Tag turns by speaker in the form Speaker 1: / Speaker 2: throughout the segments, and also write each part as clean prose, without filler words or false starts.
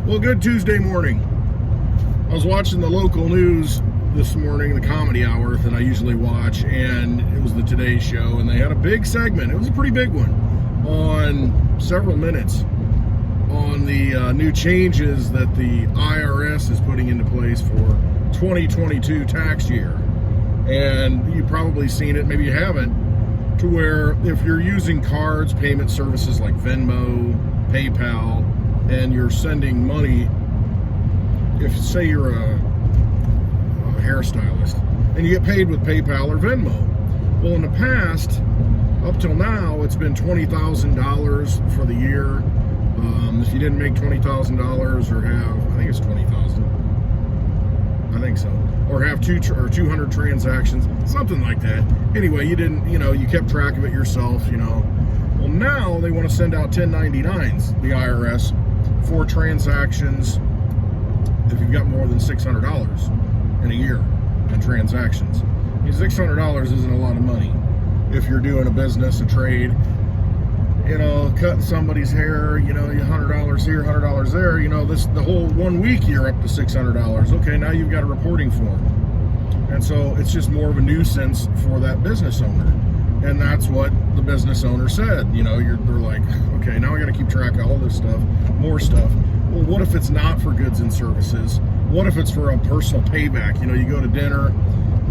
Speaker 1: Well, good Tuesday morning. I was watching the local news this morning, the comedy hour that I usually watch, and it was the Today Show, and they had a big segment. It was a pretty big one on several minutes on the new changes that the IRS is putting into place for 2022 tax year. And you've probably seen it, maybe you haven't, to where if you're using cards, payment services like Venmo, PayPal, and you're sending money, if say you're a hairstylist and you get paid with PayPal or Venmo. Well, in the past, up till now, it's been $20,000 for the year. If you didn't make $20,000 or have, I think it's 20,000. I think so. Or have 200 transactions, something like that. Anyway, you didn't, you kept track of it yourself, Well, now they want to send out 1099s, the IRS, for transactions if you've got more than $600 in a year in transactions. $600 isn't a lot of money if you're doing a business, a trade, cutting somebody's hair, $100 here, $100 there, the whole 1 week you're up to $600. Okay, now you've got a reporting form. And so it's just more of a nuisance for that business owner. And that's what the business owner said. They're like, okay, now I got to keep track of all this stuff, more stuff. Well, what if it's not for goods and services? What if it's for a personal payback? You go to dinner,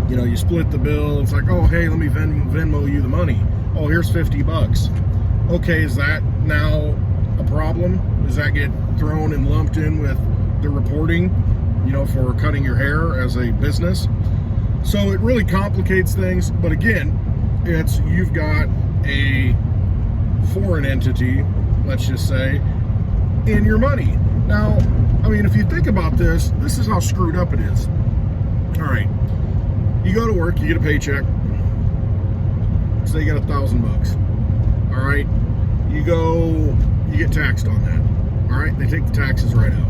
Speaker 1: you split the bill. It's like, oh, hey, let me Venmo you the money. Oh, here's $50. Okay, is that now a problem? Does that get thrown and lumped in with the reporting, for cutting your hair as a business? So it really complicates things. But again, you've got a foreign entity, let's just say, in your money. Now, if you think about this is how screwed up it is. All right, you go to work, you get a paycheck, say you got $1,000. All right, you get taxed on that. All right, they take the taxes right out.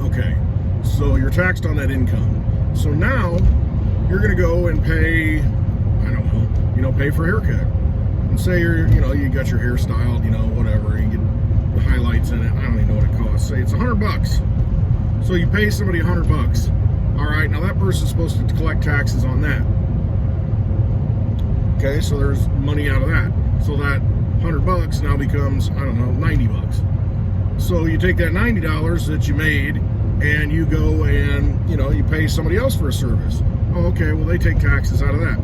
Speaker 1: Okay, so you're taxed on that income. So now you're going to go and pay, I don't know, pay for a haircut. And say you got your hair styled, whatever, you get the highlights in it. I don't even know what it costs. Say it's $100. So you pay somebody $100. All right, now that person's supposed to collect taxes on that. Okay, so there's money out of that. So that $100 now becomes, I don't know, $90. So you take that $90 that you made and you go and, you pay somebody else for a service. Oh, okay, well, they take taxes out of that.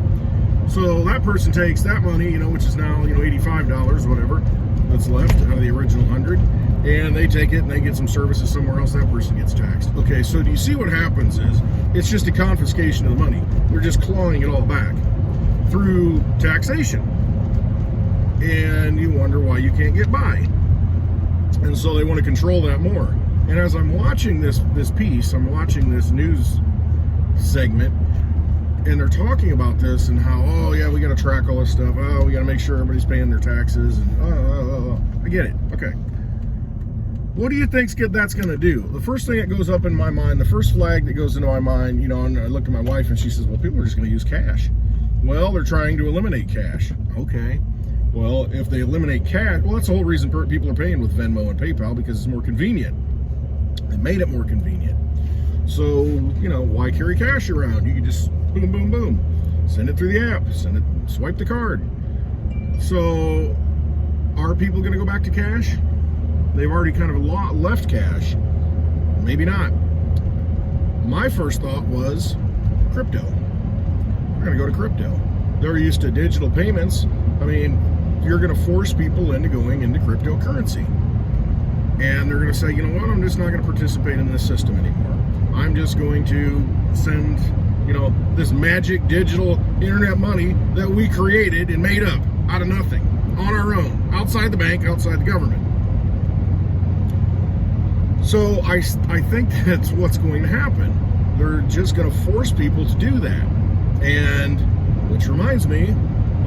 Speaker 1: So that person takes that money, which is now, $85, whatever, that's left out of the original 100, and they take it and they get some services somewhere else, that person gets taxed. Okay, so do you see what happens is, it's just a confiscation of the money. They're just clawing it all back through taxation. And you wonder why you can't get by. And so they want to control that more. And as I'm watching this piece, I'm watching this news segment, and they're talking about this and how, oh yeah, we got to track all this stuff. Oh, we got to make sure everybody's paying their taxes. And I get it. Okay. What do you think that's going to do? The first thing that goes up in my mind, the first flag that goes into my mind, and I look at my wife and she says, well, people are just going to use cash. Well, they're trying to eliminate cash. Okay. Well, if they eliminate cash, well, that's the whole reason people are paying with Venmo and PayPal, because it's more convenient. They made it more convenient. So, why carry cash around? You can just boom, boom, boom. Send it through the app. Swipe the card. So, are people going to go back to cash? They've already kind of left cash. Maybe not. My first thought was crypto. We're going to go to crypto. They're used to digital payments. You're going to force people into going into cryptocurrency. And they're going to say, you know what, I'm just not going to participate in this system anymore. I'm just going to send, this magic digital internet money that we created and made up out of nothing, on our own, outside the bank, outside the government. So I think that's what's going to happen. They're just going to force people to do that. And which reminds me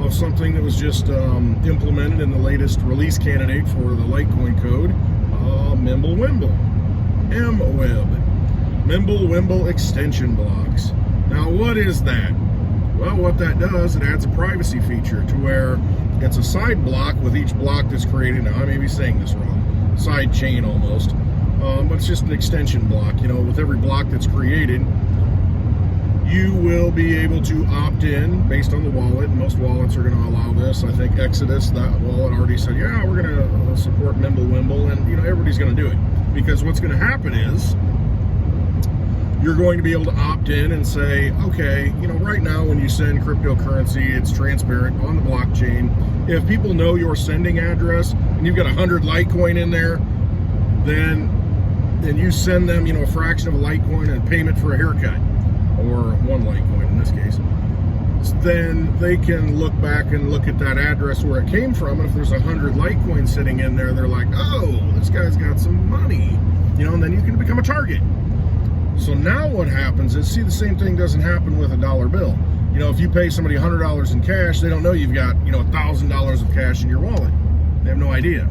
Speaker 1: of something that was just implemented in the latest release candidate for the Litecoin code, Mweb. Mweb extension blocks. Now, what is that? Well, what that does, it adds a privacy feature to where it's a side block with each block that's created. Now, I may be saying this wrong. Side chain almost. but it's just an extension block. You know, with every block that's created, you will be able to opt in based on the wallet. Most wallets are going to allow this. I think Exodus, that wallet already said, yeah, we're going to support Mimblewimble, and you know, everybody's going to do it, because what's going to happen is you're going to be able to opt in and say, okay, you know, right now when you send cryptocurrency, it's transparent on the blockchain. If people know your sending address and you've got 100 Litecoin in there, then you send them, you know, a fraction of a Litecoin and payment for a haircut, or 1 Litecoin in this case, then they can look back and look at that address where it came from. And if there's 100 Litecoin sitting in there, they're like, oh, this guy's got some money, you know, and then you can become a target. So now what happens is, see, the same thing doesn't happen with a dollar bill. You know, if you pay somebody $100 in cash, they don't know you've got, you know, $1,000 of cash in your wallet. They have no idea.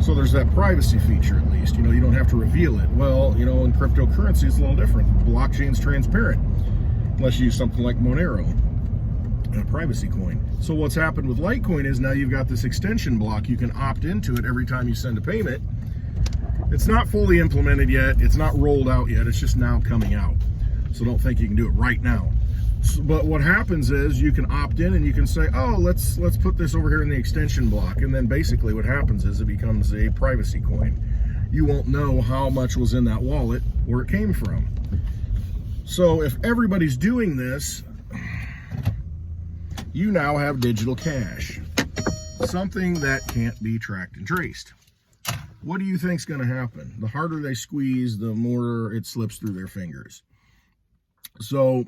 Speaker 1: So there's that privacy feature, at least. You know, you don't have to reveal it. Well, you know, in cryptocurrency, it's a little different. The blockchain's transparent, unless you use something like Monero, a privacy coin. So what's happened with Litecoin is now you've got this extension block. You can opt into it every time you send a payment. It's not fully implemented yet. It's not rolled out yet. It's just now coming out. So don't think you can do it right now. So, but what happens is you can opt in and you can say, oh, let's put this over here in the extension block. And then basically what happens is it becomes a privacy coin. You won't know how much was in that wallet, where it came from. So if everybody's doing this, you now have digital cash, something that can't be tracked and traced. What do you think's going to happen? The harder they squeeze, the more it slips through their fingers. So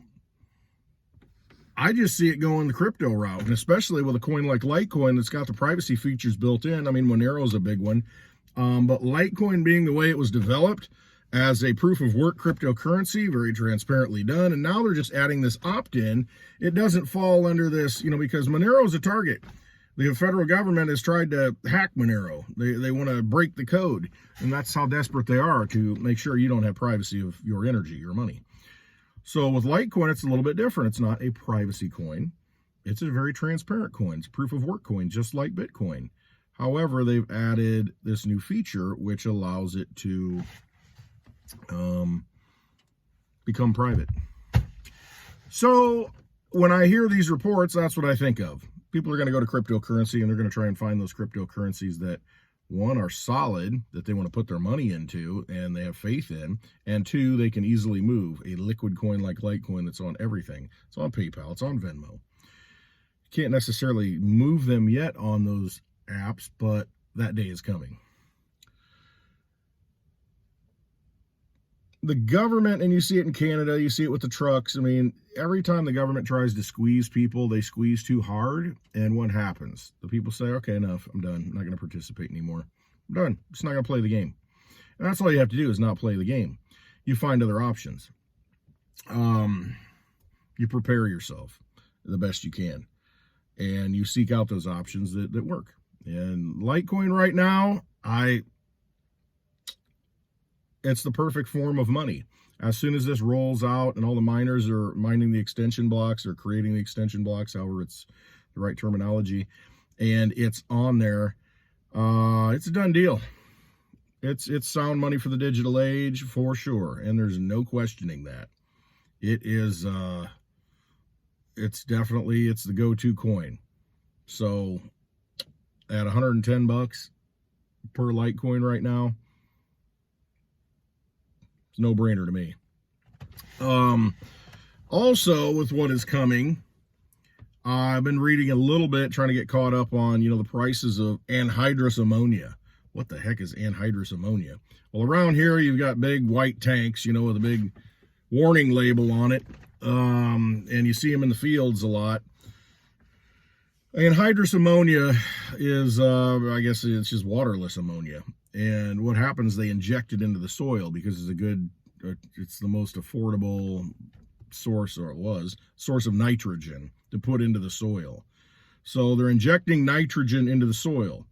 Speaker 1: I just see it going the crypto route, and especially with a coin like Litecoin that's got the privacy features built in. I mean, Monero's a big one, but Litecoin being the way it was developed as a proof of work cryptocurrency, very transparently done, and now they're just adding this opt-in. It doesn't fall under this, you know, because Monero's a target. The federal government has tried to hack Monero. They want to break the code, and that's how desperate they are to make sure you don't have privacy of your energy, your money. So with Litecoin, it's a little bit different. It's not a privacy coin. It's a very transparent coin. It's a proof of work coin, just like Bitcoin. However, they've added this new feature, which allows it to become private. So when I hear these reports, that's what I think of. People are going to go to cryptocurrency and they're going to try and find those cryptocurrencies that, one, are solid, that they want to put their money into and they have faith in, and two, they can easily move. A liquid coin like Litecoin that's on everything. It's on PayPal, it's on Venmo. You can't necessarily move them yet on those apps, but that day is coming. The government, and you see it in Canada, you see it with the trucks. I mean, every time the government tries to squeeze people, they squeeze too hard, and what happens? The people say, okay, enough, I'm done. I'm not going to participate anymore. I'm done. I'm just not going to play the game. And that's all you have to do, is not play the game. You find other options. You prepare yourself the best you can, and you seek out those options that work. And Litecoin right now, it's the perfect form of money. As soon as this rolls out and all the miners are mining the extension blocks or creating the extension blocks, however it's the right terminology, and it's on there, it's a done deal. It's sound money for the digital age for sure, and there's no questioning that. It is, it's the go-to coin. So at 110 bucks per Litecoin right now, no-brainer to me. Also, with what is coming, I've been reading a little bit, trying to get caught up on, you know, the prices of anhydrous ammonia. What the heck is anhydrous ammonia? Well, around here, you've got big white tanks, you know, with a big warning label on it, and you see them in the fields a lot. Anhydrous ammonia is, I guess it's just waterless ammonia. And what happens, they inject it into the soil because it's the most affordable source, or it was, source of nitrogen to put into the soil. So they're injecting nitrogen into the soil.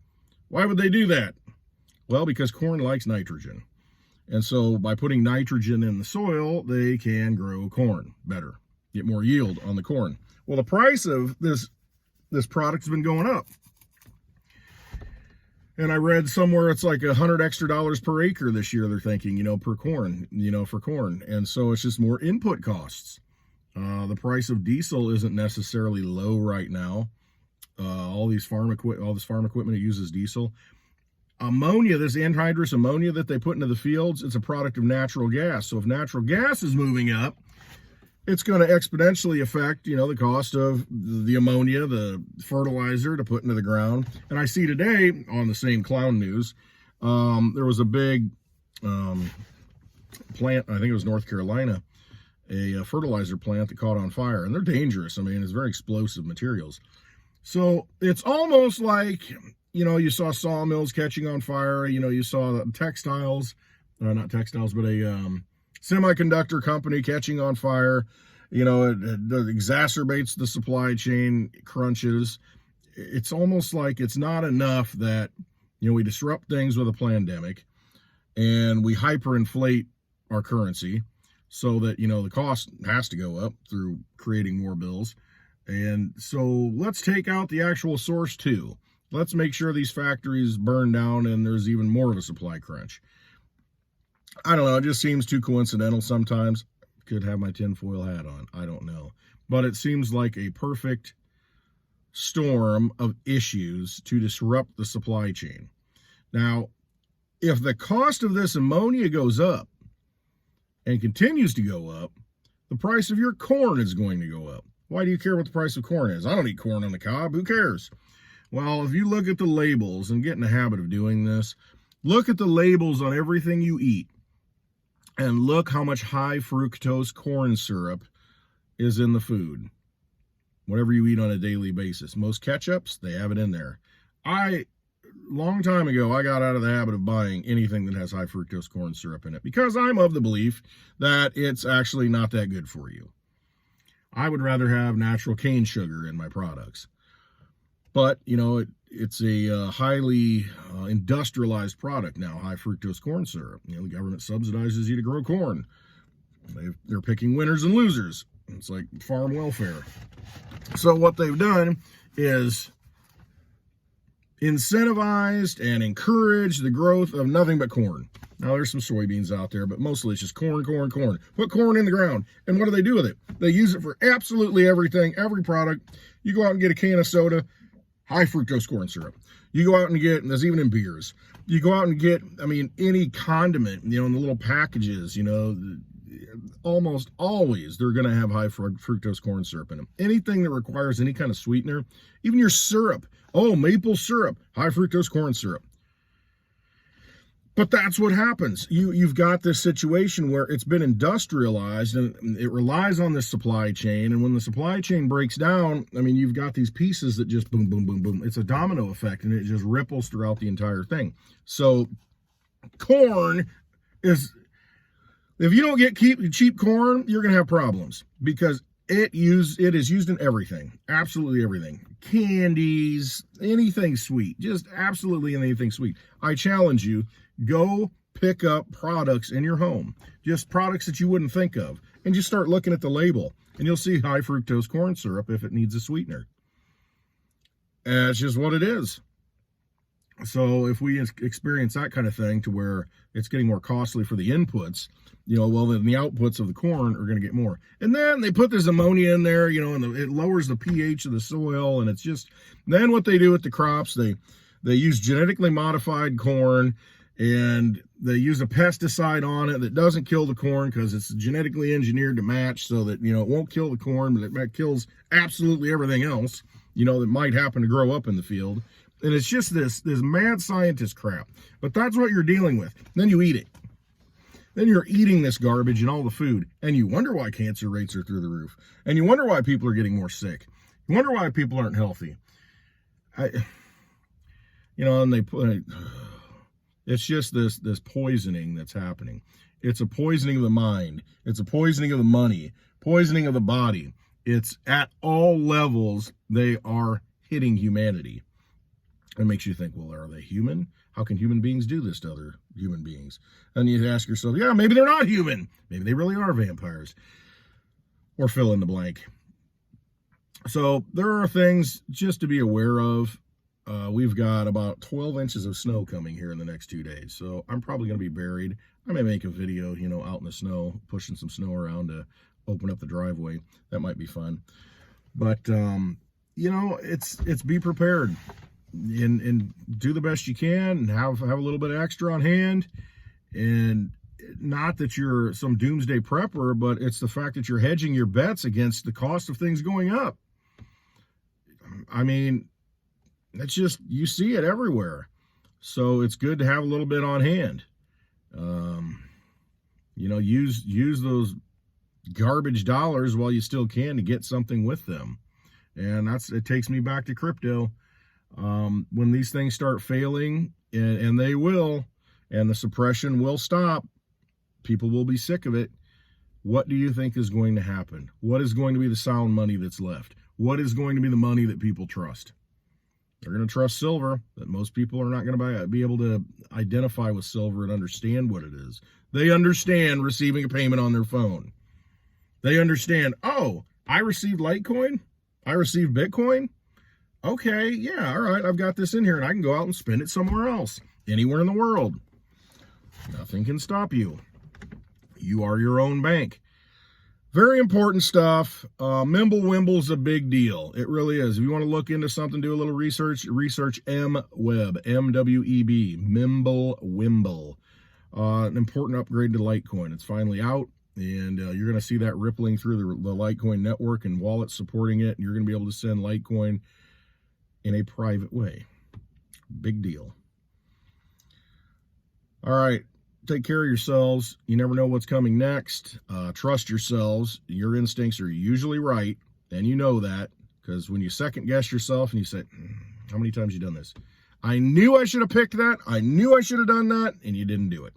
Speaker 1: Why would they do that? Well, because corn likes nitrogen. And so by putting nitrogen in the soil, they can grow corn better, get more yield on the corn. Well, the price of this product has been going up. And I read somewhere it's like $100 extra per acre this year, they're thinking, per corn, for corn. And so it's just more input costs. The price of diesel isn't necessarily low right now. All this farm equipment that uses diesel. Ammonia, this anhydrous ammonia that they put into the fields, it's a product of natural gas. So if natural gas is moving up, it's going to exponentially affect, the cost of the ammonia, the fertilizer to put into the ground. And I see today on the same clown news, there was a big plant, I think it was North Carolina, a fertilizer plant that caught on fire. And they're dangerous. I mean, it's very explosive materials. So it's almost like, you saw sawmills catching on fire. You saw textiles, not textiles, but a semiconductor company catching on fire. It exacerbates the supply chain crunches. It's almost like it's not enough that, we disrupt things with a pandemic and we hyperinflate our currency so that, the cost has to go up through creating more bills. And so let's take out the actual source too. Let's make sure these factories burn down and there's even more of a supply crunch. I don't know. It just seems too coincidental sometimes. Could have my tinfoil hat on. I don't know. But it seems like a perfect storm of issues to disrupt the supply chain. Now, if the cost of this ammonia goes up and continues to go up, the price of your corn is going to go up. Why do you care what the price of corn is? I don't eat corn on the cob. Who cares? Well, if you look at the labels and get in the habit of doing this, look at the labels on everything you eat and look how much high fructose corn syrup is in the food. Whatever you eat on a daily basis. Most ketchups, they have it in there. Long time ago, I got out of the habit of buying anything that has high fructose corn syrup in it because I'm of the belief that it's actually not that good for you. I would rather have natural cane sugar in my products. But, it's a highly industrialized product now, high fructose corn syrup. The government subsidizes you to grow corn. They're picking winners and losers. It's like farm welfare. So what they've done is incentivized and encouraged the growth of nothing but corn. Now, there's some soybeans out there, but mostly it's just corn. Put corn in the ground. And what do they do with it? They use it for absolutely everything, every product. You go out and get a can of soda, high fructose corn syrup. You go out and get, and there's even in beers, you go out and get, any condiment, in the little packages, almost always they're going to have high fructose corn syrup in them. Anything that requires any kind of sweetener, even your syrup. Oh, maple syrup, high fructose corn syrup. But that's what happens. You've got this situation where it's been industrialized and it relies on this supply chain. And when the supply chain breaks down, you've got these pieces that just boom, boom, boom, boom. It's a domino effect and it just ripples throughout the entire thing. So corn is, if you don't get cheap corn, you're going to have problems because it is used in everything, absolutely everything. Candies, anything sweet, just absolutely anything sweet. I challenge you. Go pick up products in your home, just products that you wouldn't think of, and just start looking at the label, and you'll see high fructose corn syrup if it needs a sweetener. And it's just what it is. So if we experience that kind of thing to where it's getting more costly for the inputs, then the outputs of the corn are going to get more. And then they put this ammonia in there, and it lowers the pH of the soil, and it's just, then what they do with the crops, they use genetically modified corn, and they use a pesticide on it that doesn't kill the corn because it's genetically engineered to match so that, it won't kill the corn, but it kills absolutely everything else, that might happen to grow up in the field. And it's just this mad scientist crap. But that's what you're dealing with. Then you eat it. Then you're eating this garbage and all the food. And you wonder why cancer rates are through the roof. And you wonder why people are getting more sick. You wonder why people aren't healthy. And they put... It's just this poisoning that's happening. It's a poisoning of the mind. It's a poisoning of the money, poisoning of the body. It's at all levels, they are hitting humanity. It makes you think, well, are they human? How can human beings do this to other human beings? And you ask yourself, yeah, maybe they're not human. Maybe they really are vampires. Or fill in the blank. So there are things just to be aware of. we've got about 12 inches of snow coming here in the next 2 days. So I'm probably going to be buried. I may make a video, you know, out in the snow, pushing some snow around to open up the driveway. That might be fun. But, you know, it's be prepared and do the best you can and have a little bit extra on hand. And not that you're some doomsday prepper, but it's the fact that you're hedging your bets against the cost of things going up. I mean, it's just, you see it everywhere. So it's good to have a little bit on hand. You know, use those garbage dollars while you still can to get something with them. And it takes me back to crypto. When these things start failing, and they will, and the suppression will stop, people will be sick of it. What do you think is going to happen? What is going to be the sound money that's left? What is going to be the money that people trust? They're going to trust silver, that most people are not going to be able to identify with silver and understand what it is. They understand receiving a payment on their phone. They understand, oh, I received Litecoin? I received Bitcoin? Okay, yeah, all right, I've got this in here, and I can go out and spend it somewhere else, anywhere in the world. Nothing can stop you. You are your own bank. Very important stuff. Wimble's a big deal. It really is. If you want to look into something, do a little research Mweb, M-W-E-B, Wimble. An important upgrade to Litecoin. It's finally out, and you're going to see that rippling through the Litecoin network and wallets supporting it, and you're going to be able to send Litecoin in a private way. Big deal. All right. Take care of yourselves. You never know what's coming next. Trust yourselves. Your instincts are usually right, and you know that, because when you second guess yourself and you say, how many times have you done this? I knew I should have picked that. I knew I should have done that, and you didn't do it.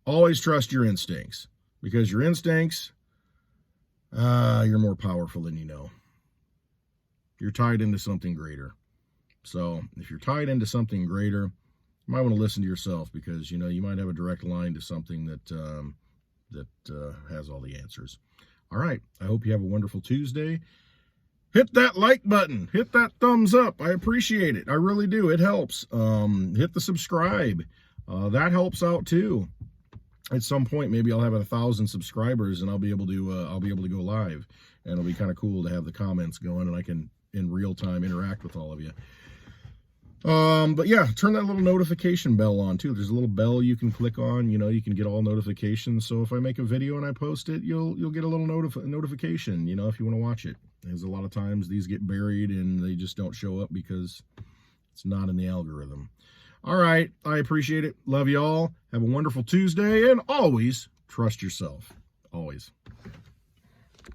Speaker 1: Always trust your instincts, because your instincts, you're more powerful than you know. You're tied into something greater. So if you're tied into something greater, you might want to listen to yourself, because, you know, you might have a direct line to something that has all the answers. All right. I hope you have a wonderful Tuesday. Hit that like button. Hit that thumbs up. I appreciate it. I really do. It helps. Hit the subscribe. That helps out too. At some point, maybe I'll have 1,000 subscribers, and I'll be able to go live, and it'll be kind of cool to have the comments going, and I can in real time interact with all of you. But yeah, turn that little notification bell on too. There's a little bell you can click on. You know, you can get all notifications. So if I make a video and I post it, you'll get a little notification, you know, if you want to watch it. There's a lot of times these get buried and they just don't show up because it's not in the algorithm. All right. I appreciate it. Love you all. Have a wonderful Tuesday, and always trust yourself. Always.